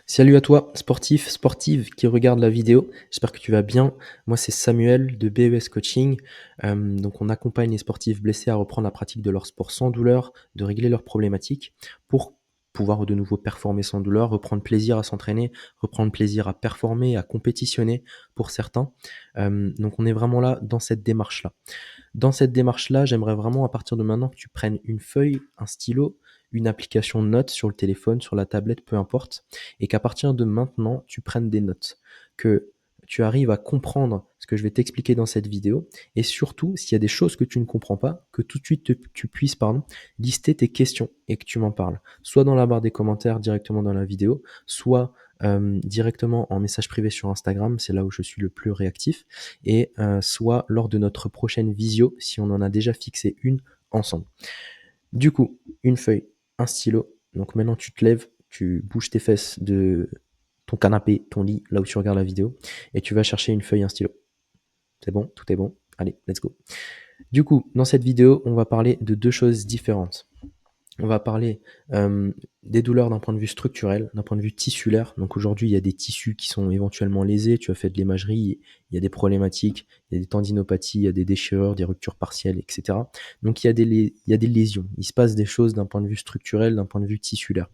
Salut à toi, sportif, sportive qui regarde la vidéo. J'espère que tu vas bien. Moi, c'est Samuel de BES Coaching. Donc, on accompagne les sportifs blessés à reprendre la pratique de leur sport sans douleur, de régler leurs problématiques pour pouvoir de nouveau performer sans douleur, reprendre plaisir à s'entraîner, reprendre plaisir à performer, à compétitionner pour certains. Donc, on est vraiment là dans cette démarche-là. Dans cette démarche-là, j'aimerais vraiment à partir de maintenant que tu prennes une feuille, un stylo, une application de notes sur le téléphone, sur la tablette, peu importe, et qu'à partir de maintenant, tu prennes des notes, que tu arrives à comprendre ce que je vais t'expliquer dans cette vidéo, et surtout, s'il y a des choses que tu ne comprends pas, que tout de suite tu puisses lister tes questions et que tu m'en parles, soit dans la barre des commentaires directement dans la vidéo, soit directement en message privé sur Instagram, c'est là où je suis le plus réactif, et soit lors de notre prochaine visio, si on en a déjà fixé une ensemble. Du coup, une feuille, un stylo. Donc maintenant, tu te lèves, tu bouges tes fesses de ton canapé, ton lit, là où tu regardes la vidéo, et tu vas chercher une feuille, un stylo. C'est bon? Tout est bon? Allez, let's go. Du coup, dans cette vidéo, on va parler de deux choses différentes. On va parler des douleurs d'un point de vue structurel, d'un point de vue tissulaire. Donc aujourd'hui, il y a des tissus qui sont éventuellement lésés. Tu as fait de l'imagerie, il y a des problématiques, il y a des tendinopathies, il y a des déchirures, des ruptures partielles, etc. Donc il y a des lésions. Il se passe des choses d'un point de vue structurel, d'un point de vue tissulaire.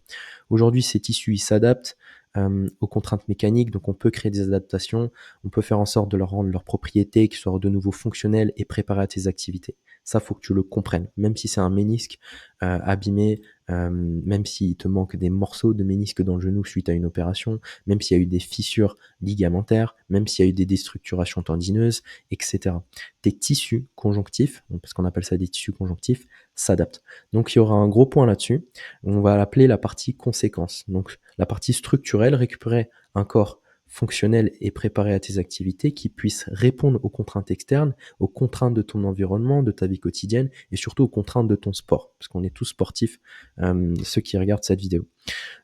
Aujourd'hui, ces tissus, ils s'adaptent aux contraintes mécaniques. Donc on peut créer des adaptations. On peut faire en sorte de leur rendre leurs propriétés, qu'ils soient de nouveau fonctionnels et préparés à tes activités. Ça, faut que tu le comprennes. Même si c'est un ménisque abîmé, même s'il te manque des morceaux de ménisque dans le genou suite à une opération, même s'il y a eu des fissures ligamentaires, même s'il y a eu des déstructurations tendineuses, etc. Tes tissus conjonctifs, parce qu'on appelle ça des tissus conjonctifs, s'adaptent. Donc il y aura un gros point là-dessus. On va l'appeler la partie conséquence. Donc la partie structurelle, récupérer un corps fonctionnel et préparé à tes activités qui puisse répondre aux contraintes externes, aux contraintes de ton environnement, de ta vie quotidienne et surtout aux contraintes de ton sport, parce qu'on est tous sportifs, ceux qui regardent cette vidéo.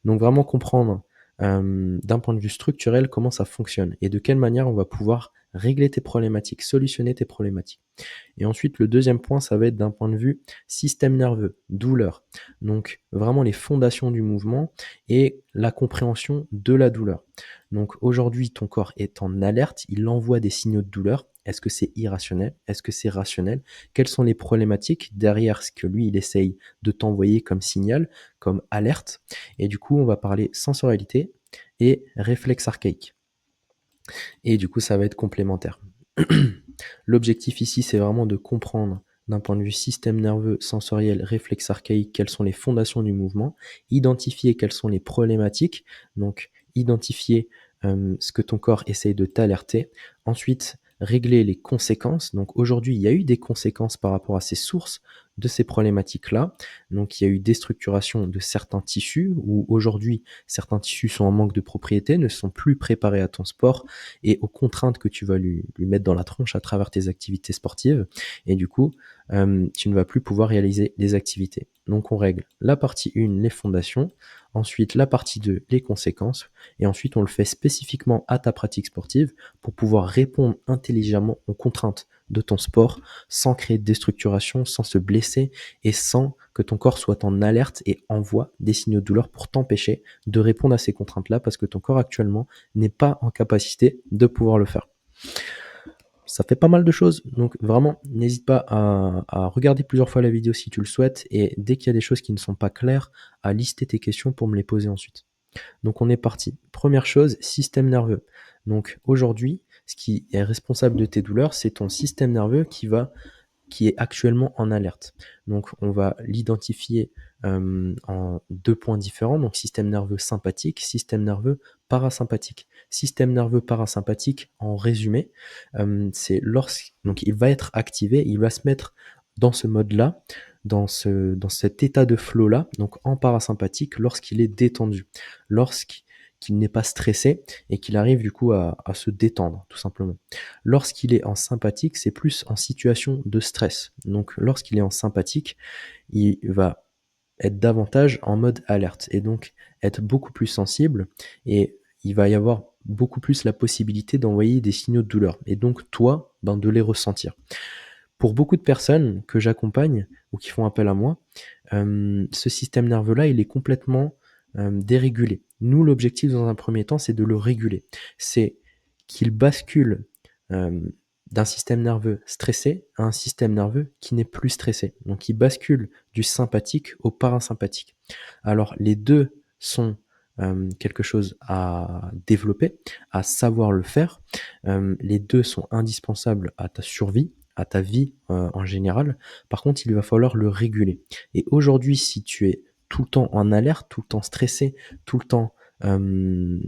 Donc vraiment comprendre d'un point de vue structurel comment ça fonctionne et de quelle manière on va pouvoir régler tes problématiques, solutionner tes problématiques. Et ensuite, le deuxième point, ça va être d'un point de vue système nerveux, douleur. Donc vraiment les fondations du mouvement et la compréhension de la douleur. Donc aujourd'hui, ton corps est en alerte, il envoie des signaux de douleur. Est-ce que c'est irrationnel? Est-ce que c'est rationnel? Quelles sont les problématiques derrière ce que lui, il essaye de t'envoyer comme signal, comme alerte? Et du coup, on va parler sensorialité et réflexe archaïque. Et du coup, ça va être complémentaire. L'objectif ici, c'est vraiment de comprendre d'un point de vue système nerveux, sensoriel, réflexe archaïque, quelles sont les fondations du mouvement, identifier quelles sont les problématiques, donc identifier ce que ton corps essaye de t'alerter. Ensuite, régler les conséquences. Donc aujourd'hui, il y a eu des conséquences par rapport à ces sources de ces problématiques-là. Donc il y a eu déstructuration de certains tissus, où aujourd'hui, certains tissus sont en manque de propriété, ne sont plus préparés à ton sport et aux contraintes que tu vas lui mettre dans la tronche à travers tes activités sportives. Et du coup, tu ne vas plus pouvoir réaliser les activités. Donc on règle la partie 1, les fondations, ensuite la partie 2, les conséquences, et ensuite on le fait spécifiquement à ta pratique sportive pour pouvoir répondre intelligemment aux contraintes de ton sport sans créer de déstructuration, sans se blesser et sans que ton corps soit en alerte et envoie des signaux de douleur pour t'empêcher de répondre à ces contraintes-là parce que ton corps actuellement n'est pas en capacité de pouvoir le faire. Ça fait pas mal de choses, donc vraiment, n'hésite pas à regarder plusieurs fois la vidéo si tu le souhaites, et dès qu'il y a des choses qui ne sont pas claires, à lister tes questions pour me les poser ensuite. Donc on est parti. Première chose, système nerveux. Donc aujourd'hui, ce qui est responsable de tes douleurs, c'est ton système nerveux qui est actuellement en alerte. Donc on va l'identifier en deux points différents, donc système nerveux sympathique, système nerveux parasympathique. Système nerveux parasympathique, en résumé, c'est donc il va être activé, il va se mettre dans ce mode-là, dans cet état de flow-là, donc en parasympathique, lorsqu'il est détendu, lorsqu'il n'est pas stressé et qu'il arrive du coup à se détendre, tout simplement. Lorsqu'il est en sympathique, c'est plus en situation de stress. Donc lorsqu'il est en sympathique, il va être davantage en mode alerte et donc être beaucoup plus sensible, et il va y avoir beaucoup plus la possibilité d'envoyer des signaux de douleur et donc toi, de les ressentir. Pour beaucoup de personnes que j'accompagne ou qui font appel à moi, ce système nerveux-là, il est complètement dérégulé. Nous, l'objectif dans un premier temps, c'est de le réguler. C'est qu'il bascule euh, d'un système nerveux stressé à un système nerveux qui n'est plus stressé. Donc, il bascule du sympathique au parasympathique. Alors, les deux sont quelque chose à développer, à savoir le faire. Les deux sont indispensables à ta survie, à ta vie en général. Par contre, il va falloir le réguler. Et aujourd'hui, si tu es tout le temps en alerte, tout le temps stressé, tout le temps euh,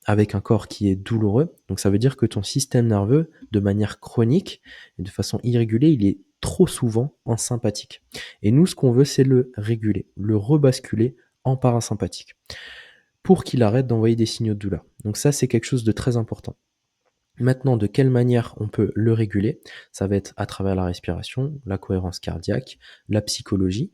avec un corps qui est douloureux, donc ça veut dire que ton système nerveux, de manière chronique et de façon irrégulée, il est trop souvent en sympathique. Et nous, ce qu'on veut, c'est le réguler, le rebasculer en parasympathique pour qu'il arrête d'envoyer des signaux de douleur. Donc ça, c'est quelque chose de très important. Maintenant, de quelle manière on peut le réguler? Ça va être à travers la respiration, la cohérence cardiaque, la psychologie,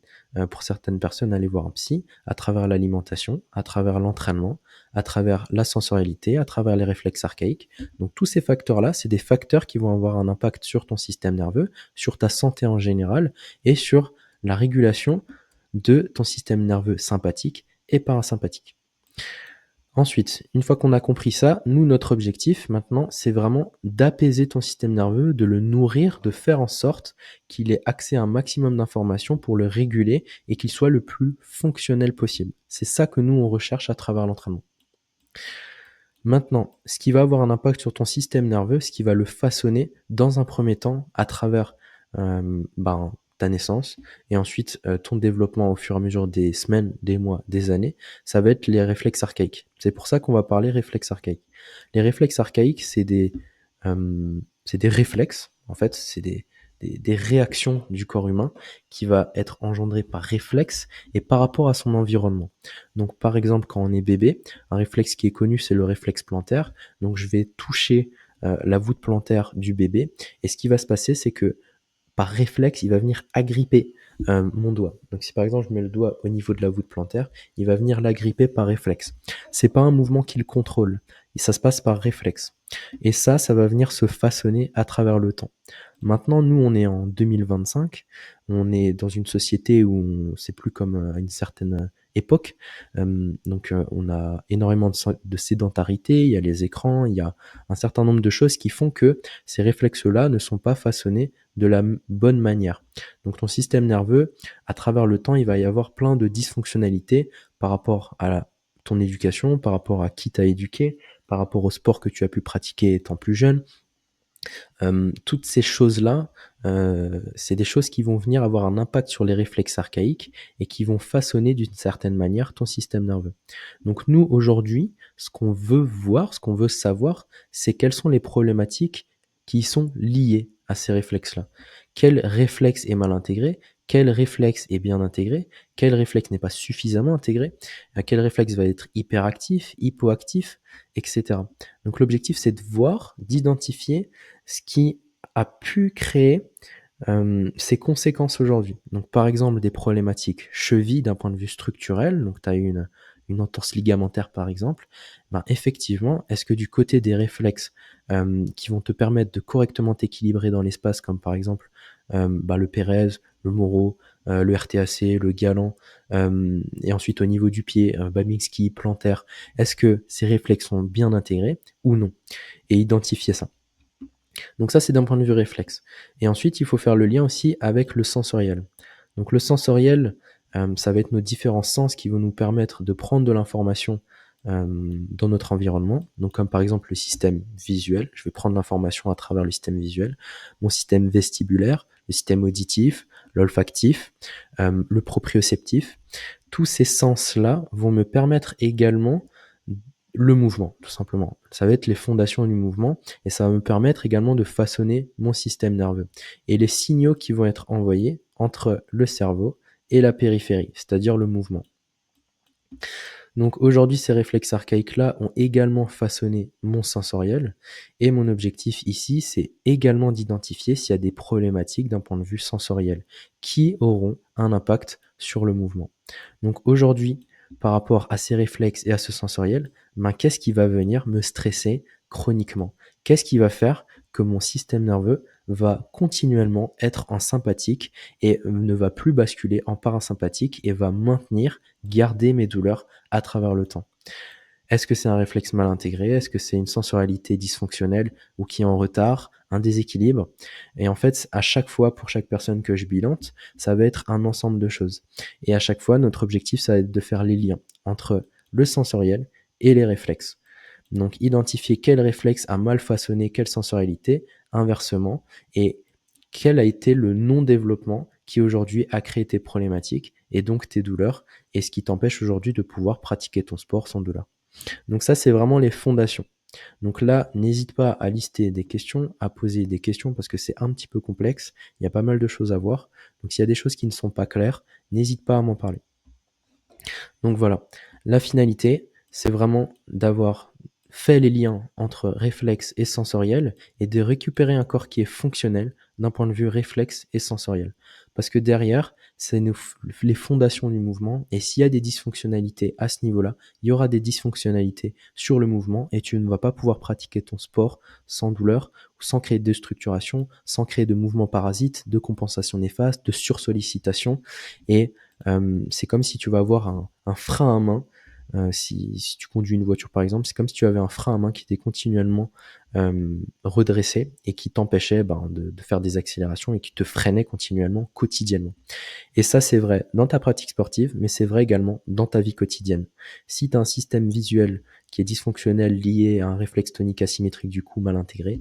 pour certaines personnes, aller voir un psy, à travers l'alimentation, à travers l'entraînement, à travers la sensorialité, à travers les réflexes archaïques. Donc tous ces facteurs-là, c'est des facteurs qui vont avoir un impact sur ton système nerveux, sur ta santé en général et sur la régulation de ton système nerveux sympathique et parasympathique. Ensuite, une fois qu'on a compris ça, nous, notre objectif maintenant, c'est vraiment d'apaiser ton système nerveux, de le nourrir, de faire en sorte qu'il ait accès à un maximum d'informations pour le réguler et qu'il soit le plus fonctionnel possible. C'est ça que nous, on recherche à travers l'entraînement. Maintenant, ce qui va avoir un impact sur ton système nerveux, ce qui va le façonner dans un premier temps à travers ta naissance et ensuite ton développement au fur et à mesure des semaines, des mois, des années, ça va être les réflexes archaïques. C'est pour ça qu'on va parler réflexes archaïques. Les réflexes archaïques, c'est des réflexes, en fait, c'est des réactions du corps humain qui va être engendrées par réflexe et par rapport à son environnement. Donc par exemple, quand on est bébé, un réflexe qui est connu, c'est le réflexe plantaire. Donc je vais toucher la voûte plantaire du bébé et ce qui va se passer, c'est que par réflexe, il va venir agripper mon doigt. Donc si par exemple je mets le doigt au niveau de la voûte plantaire, il va venir l'agripper par réflexe. C'est pas un mouvement qu'il contrôle, ça se passe par réflexe. Et ça va venir se façonner à travers le temps. Maintenant, nous, on est en 2025, on est dans une société où c'est plus comme à une certaine époque. Donc, on a énormément de sédentarité, il y a les écrans, il y a un certain nombre de choses qui font que ces réflexes-là ne sont pas façonnés de la bonne manière. Donc, ton système nerveux, à travers le temps, il va y avoir plein de dysfonctionnalités par rapport à ton éducation, par rapport à qui t'a éduqué, par rapport au sport que tu as pu pratiquer étant plus jeune. Toutes ces choses-là, c'est des choses qui vont venir avoir un impact sur les réflexes archaïques et qui vont façonner d'une certaine manière ton système nerveux. Donc nous, aujourd'hui, ce qu'on veut voir, ce qu'on veut savoir, c'est quelles sont les problématiques qui sont liées à ces réflexes-là. Quel réflexe est mal intégré? Quel réflexe est bien intégré? Quel réflexe n'est pas suffisamment intégré? Quel réflexe va être hyperactif, hypoactif, etc. Donc l'objectif, c'est de voir, d'identifier ce qui a pu créer ces conséquences aujourd'hui. Donc par exemple des problématiques cheville d'un point de vue structurel, donc tu as une entorse ligamentaire par exemple, ben effectivement, est-ce que du côté des réflexes qui vont te permettre de correctement t'équilibrer dans l'espace, comme par exemple le Pérez, le Moro, le RTAC, le Galant, et ensuite au niveau du pied, Babinski, plantaire, est-ce que ces réflexes sont bien intégrés ou non? Et identifier ça. Donc ça, c'est d'un point de vue réflexe. Et ensuite, il faut faire le lien aussi avec le sensoriel. Donc le sensoriel, ça va être nos différents sens qui vont nous permettre de prendre de l'information dans notre environnement. Donc comme par exemple le système visuel, je vais prendre l'information à travers le système visuel, mon système vestibulaire, le système auditif, l'olfactif, le proprioceptif. Tous ces sens-là vont me permettre également le mouvement, tout simplement. Ça va être les fondations du mouvement et ça va me permettre également de façonner mon système nerveux. Et les signaux qui vont être envoyés entre le cerveau et la périphérie, c'est-à-dire le mouvement. Donc aujourd'hui, ces réflexes archaïques-là ont également façonné mon sensoriel et mon objectif ici, c'est également d'identifier s'il y a des problématiques d'un point de vue sensoriel qui auront un impact sur le mouvement. Donc aujourd'hui, par rapport à ces réflexes et à ce sensoriel, qu'est-ce qui va venir me stresser chroniquement? Qu'est-ce qui va faire que mon système nerveux va continuellement être en sympathique et ne va plus basculer en parasympathique et va maintenir, garder mes douleurs à travers le temps? Est-ce que c'est un réflexe mal intégré? Est-ce que c'est une sensorialité dysfonctionnelle ou qui est en retard, un déséquilibre? Et en fait, à chaque fois, pour chaque personne que je bilante, ça va être un ensemble de choses. Et à chaque fois, notre objectif, ça va être de faire les liens entre le sensoriel et les réflexes. Donc, identifier quel réflexe a mal façonné quelle sensorialité, inversement, et quel a été le non-développement qui aujourd'hui a créé tes problématiques et donc tes douleurs, et ce qui t'empêche aujourd'hui de pouvoir pratiquer ton sport sans douleur. Donc ça, c'est vraiment les fondations. Donc là, n'hésite pas à lister des questions, à poser des questions parce que c'est un petit peu complexe. Il y a pas mal de choses à voir. Donc s'il y a des choses qui ne sont pas claires, n'hésite pas à m'en parler. Donc voilà, la finalité, c'est vraiment d'avoir fait les liens entre réflexe et sensoriel et de récupérer un corps qui est fonctionnel d'un point de vue réflexe et sensoriel. Parce que derrière, c'est les fondations du mouvement et s'il y a des dysfonctionnalités à ce niveau-là, il y aura des dysfonctionnalités sur le mouvement et tu ne vas pas pouvoir pratiquer ton sport sans douleur, sans créer de structuration, sans créer de mouvements parasites, de compensation néfaste, de sursollicitation et c'est comme si tu vas avoir un frein à main. Si tu conduis une voiture par exemple, c'est comme si tu avais un frein à main qui était continuellement redressé et qui t'empêchait de faire des accélérations et qui te freinait continuellement, quotidiennement. Et ça, c'est vrai dans ta pratique sportive, mais c'est vrai également dans ta vie quotidienne. Si tu as un système visuel qui est dysfonctionnel lié à un réflexe tonique asymétrique du cou mal intégré,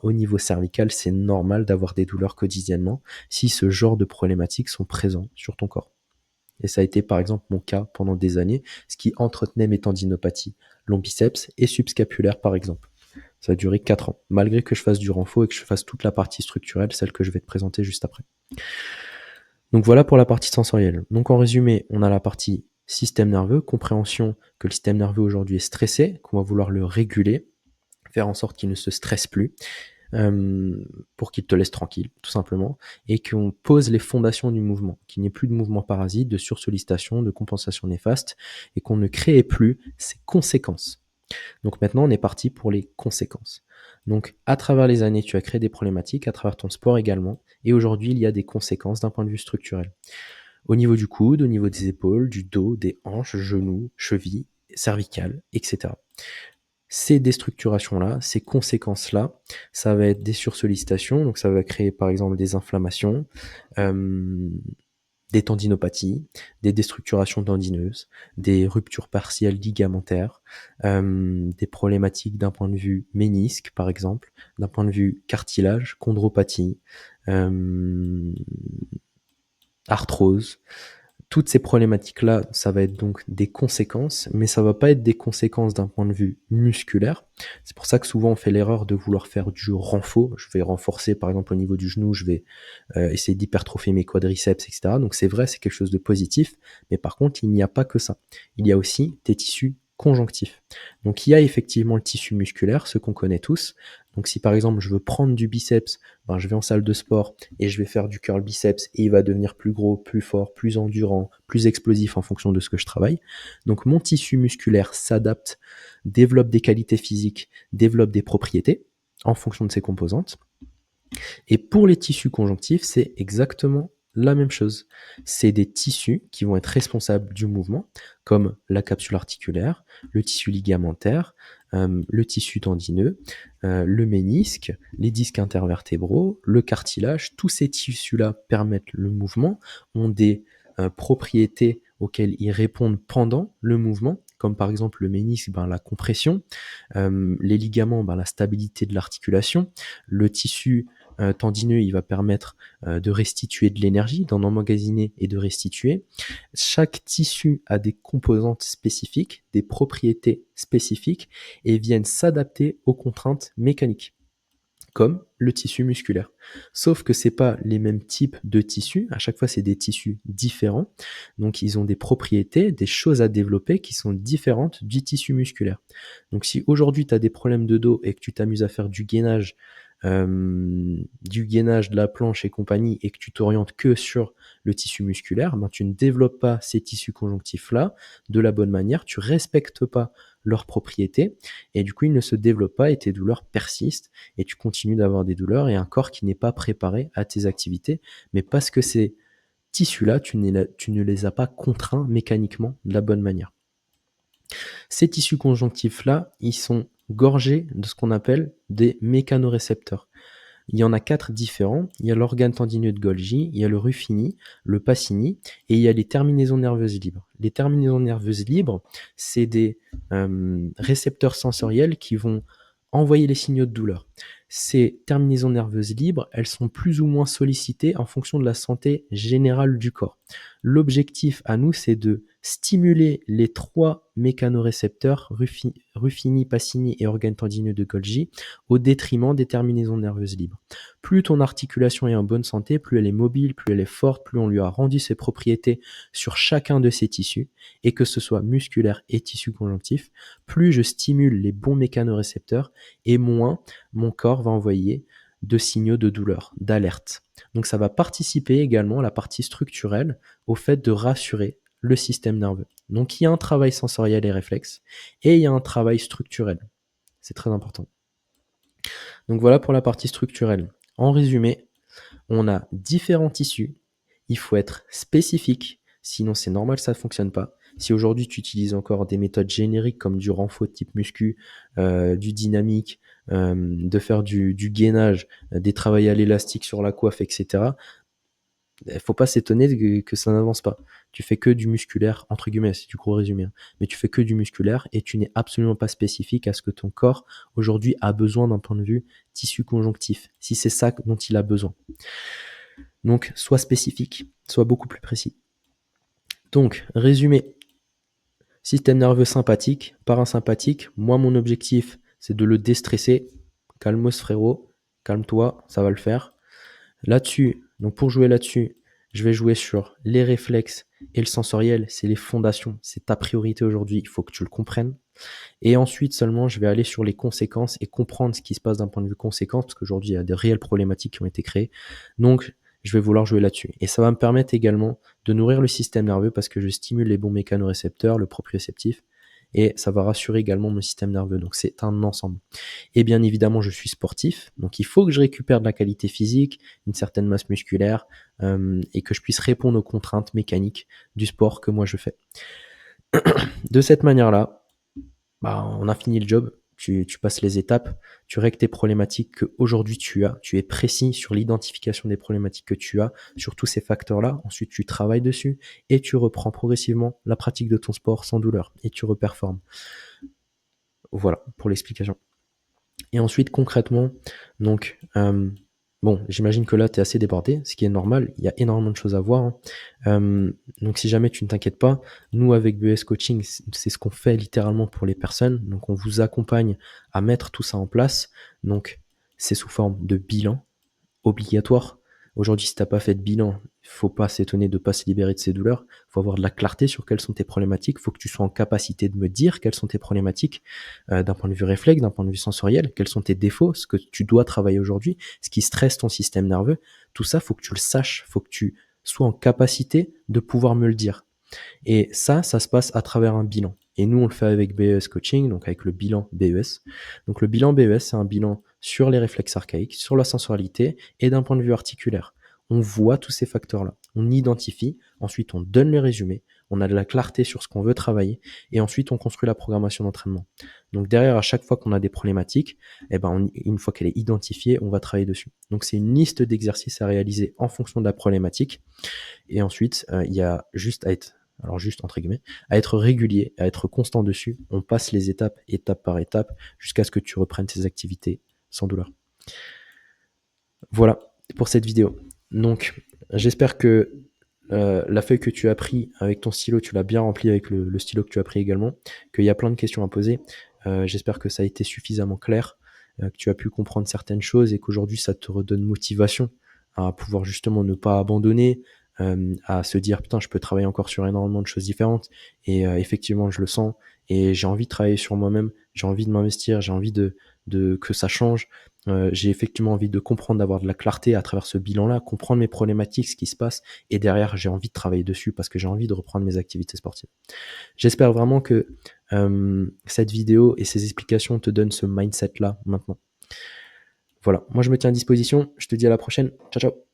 au niveau cervical, c'est normal d'avoir des douleurs quotidiennement si ce genre de problématiques sont présents sur ton corps. Et ça a été par exemple mon cas pendant des années, ce qui entretenait mes tendinopathies lombiceps et subscapulaires par exemple. Ça a duré 4 ans, malgré que je fasse du renfo et que je fasse toute la partie structurelle, celle que je vais te présenter juste après. Donc voilà pour la partie sensorielle. Donc en résumé, on a la partie système nerveux, compréhension que le système nerveux aujourd'hui est stressé, qu'on va vouloir le réguler, faire en sorte qu'il ne se stresse plus, pour qu'il te laisse tranquille, tout simplement, et qu'on pose les fondations du mouvement, qu'il n'y ait plus de mouvement parasite, de sursollicitation, de compensation néfaste, et qu'on ne crée plus ces conséquences. Donc maintenant, on est parti pour les conséquences. Donc à travers les années, tu as créé des problématiques, à travers ton sport également, et aujourd'hui, il y a des conséquences d'un point de vue structurel. Au niveau du coude, au niveau des épaules, du dos, des hanches, genoux, chevilles, cervicales, etc. Ces déstructurations-là, ces conséquences-là, ça va être des sursollicitations, donc ça va créer par exemple des inflammations, euh, des tendinopathies, des déstructurations tendineuses, des ruptures partielles ligamentaires, des problématiques d'un point de vue ménisque par exemple, d'un point de vue cartilage, chondropathie, euh, arthrose. Toutes ces problématiques-là, ça va être donc des conséquences, mais ça va pas être des conséquences d'un point de vue musculaire. C'est pour ça que souvent on fait l'erreur de vouloir faire du renfort. Je vais renforcer par exemple au niveau du genou, je vais essayer d'hypertrophier mes quadriceps, etc. Donc c'est vrai, c'est quelque chose de positif, mais par contre il n'y a pas que ça. Il y a aussi tes tissus conjonctifs. Donc il y a effectivement le tissu musculaire, ce qu'on connaît tous. Donc si par exemple je veux prendre du biceps, je vais en salle de sport et je vais faire du curl biceps et il va devenir plus gros, plus fort, plus endurant, plus explosif en fonction de ce que je travaille. Donc mon tissu musculaire s'adapte, développe des qualités physiques, développe des propriétés en fonction de ses composantes. Et pour les tissus conjonctifs, c'est exactement la même chose. C'est des tissus qui vont être responsables du mouvement, comme la capsule articulaire, le tissu ligamentaire, le tissu tendineux, le ménisque, les disques intervertébraux, le cartilage. Tous ces tissus-là permettent le mouvement, ont des propriétés auxquelles ils répondent pendant le mouvement, comme par exemple le ménisque, la compression, les ligaments, la stabilité de l'articulation, le tissu tendineux, il va permettre de restituer de l'énergie, d'en emmagasiner et de restituer. Chaque tissu a des composantes spécifiques, des propriétés spécifiques et viennent s'adapter aux contraintes mécaniques, comme le tissu musculaire. Sauf que c'est pas les mêmes types de tissus, à chaque fois c'est des tissus différents, donc ils ont des propriétés, des choses à développer qui sont différentes du tissu musculaire. Donc si aujourd'hui tu as des problèmes de dos et que tu t'amuses à faire du gainage de la planche et compagnie et que tu t'orientes que sur le tissu musculaire, tu ne développes pas ces tissus conjonctifs-là de la bonne manière, tu respectes pas leurs propriétés et du coup ils ne se développent pas et tes douleurs persistent et tu continues d'avoir des douleurs et un corps qui n'est pas préparé à tes activités, mais parce que ces tissus-là, tu ne les as pas contraints mécaniquement de la bonne manière. Ces tissus conjonctifs-là, ils sont gorgés de ce qu'on appelle des mécanorécepteurs. Il y en a 4 différents. Il y a l'organe tendineux de Golgi, il y a le Ruffini, le Pacini et il y a les terminaisons nerveuses libres. Les terminaisons nerveuses libres, c'est des récepteurs sensoriels qui vont envoyer les signaux de douleur. Ces terminaisons nerveuses libres, elles sont plus ou moins sollicitées en fonction de la santé générale du corps. L'objectif à nous, c'est de stimuler les 3 mécanorécepteurs, Ruffini, Pacini et organe tendineux de Golgi, au détriment des terminaisons nerveuses libres. Plus ton articulation est en bonne santé, plus elle est mobile, plus elle est forte, plus on lui a rendu ses propriétés sur chacun de ses tissus, et que ce soit musculaire et tissu conjonctif, plus je stimule les bons mécanorécepteurs, et moins mon corps va envoyer de signaux de douleur, d'alerte. Donc ça va participer également à la partie structurelle au fait de rassurer le système nerveux. Donc il y a un travail sensoriel et réflexe, et il y a un travail structurel. C'est très important. Donc voilà pour la partie structurelle. En résumé, on a différents tissus. Il faut être spécifique, sinon c'est normal, ça ne fonctionne pas. Si aujourd'hui tu utilises encore des méthodes génériques comme du renfort type muscu, du dynamique, de faire du gainage, des travails à l'élastique sur la coiffe, etc., il ne faut pas s'étonner que ça n'avance pas. Tu fais que du musculaire, entre guillemets, c'est du gros résumé, hein. Mais tu fais que du musculaire et tu n'es absolument pas spécifique à ce que ton corps aujourd'hui a besoin d'un point de vue tissu conjonctif, si c'est ça dont il a besoin. Donc, sois spécifique, sois beaucoup plus précis. Donc, résumé, système nerveux sympathique, parasympathique. Moi, mon objectif, c'est de le déstresser. Calmos, frérot, calme-toi, ça va le faire. Là-dessus, donc pour jouer là-dessus, je vais jouer sur les réflexes et le sensoriel. C'est les fondations, c'est ta priorité aujourd'hui. Il faut que tu le comprennes. Et ensuite seulement, je vais aller sur les conséquences et comprendre ce qui se passe d'un point de vue conséquence, parce qu'aujourd'hui, il y a des réelles problématiques qui ont été créées. Donc, je vais vouloir jouer là-dessus. Et ça va me permettre également de nourrir le système nerveux parce que je stimule les bons mécanorécepteurs, le proprioceptif, et ça va rassurer également mon système nerveux. Donc, c'est un ensemble. Et bien évidemment, je suis sportif, donc il faut que je récupère de la qualité physique, une certaine masse musculaire, et que je puisse répondre aux contraintes mécaniques du sport que moi je fais. De cette manière-là, on a fini le job, tu passes les étapes, tu règles tes problématiques qu'aujourd'hui tu as, tu es précis sur l'identification des problématiques que tu as, sur tous ces facteurs-là, ensuite tu travailles dessus et tu reprends progressivement la pratique de ton sport sans douleur et tu reperformes. Voilà pour l'explication. Et ensuite, concrètement, donc, bon, j'imagine que là, tu es assez débordé, ce qui est normal. Il y a énormément de choses à voir, hein. Donc, si jamais tu ne t'inquiètes pas, nous, avec BES Coaching, c'est ce qu'on fait littéralement pour les personnes. Donc, on vous accompagne à mettre tout ça en place. Donc, c'est sous forme de bilan obligatoire. Aujourd'hui, si tu n'as pas fait de bilan, il ne faut pas s'étonner de ne pas se libérer de ces douleurs. Il faut avoir de la clarté sur quelles sont tes problématiques. Il faut que tu sois en capacité de me dire quelles sont tes problématiques d'un point de vue réflexe, d'un point de vue sensoriel, quels sont tes défauts, ce que tu dois travailler aujourd'hui, ce qui stresse ton système nerveux. Tout ça, il faut que tu le saches. Il faut que tu sois en capacité de pouvoir me le dire. Et ça se passe à travers un bilan. Et nous, on le fait avec BES Coaching, donc avec le bilan BES. Donc le bilan BES, c'est un bilan sur les réflexes archaïques, sur la sensorialité et d'un point de vue articulaire. On voit tous ces facteurs-là, on identifie, ensuite on donne les résumés, on a de la clarté sur ce qu'on veut travailler et ensuite on construit la programmation d'entraînement. Donc derrière, à chaque fois qu'on a des problématiques, une fois qu'elle est identifiée, on va travailler dessus. Donc c'est une liste d'exercices à réaliser en fonction de la problématique et ensuite il y a juste à être entre guillemets, à être régulier, à être constant dessus. On passe les étapes, étape par étape, jusqu'à ce que tu reprennes tes activités sans douleur. Voilà pour cette vidéo. Donc, j'espère que la feuille que tu as pris avec ton stylo, tu l'as bien remplie avec le stylo que tu as pris également, qu'il y a plein de questions à poser. J'espère que ça a été suffisamment clair, que tu as pu comprendre certaines choses et qu'aujourd'hui, ça te redonne motivation à pouvoir justement ne pas abandonner, à se dire putain, je peux travailler encore sur énormément de choses différentes et effectivement je le sens et j'ai envie de travailler sur moi-même, j'ai envie de m'investir, j'ai envie de que ça change. J'ai effectivement envie de comprendre, d'avoir de la clarté à travers ce bilan-là, comprendre mes problématiques, ce qui se passe et derrière j'ai envie de travailler dessus parce que j'ai envie de reprendre mes activités sportives. J'espère vraiment que cette vidéo et ces explications te donnent ce mindset-là maintenant. Voilà, moi je me tiens à disposition, je te dis à la prochaine, ciao ciao.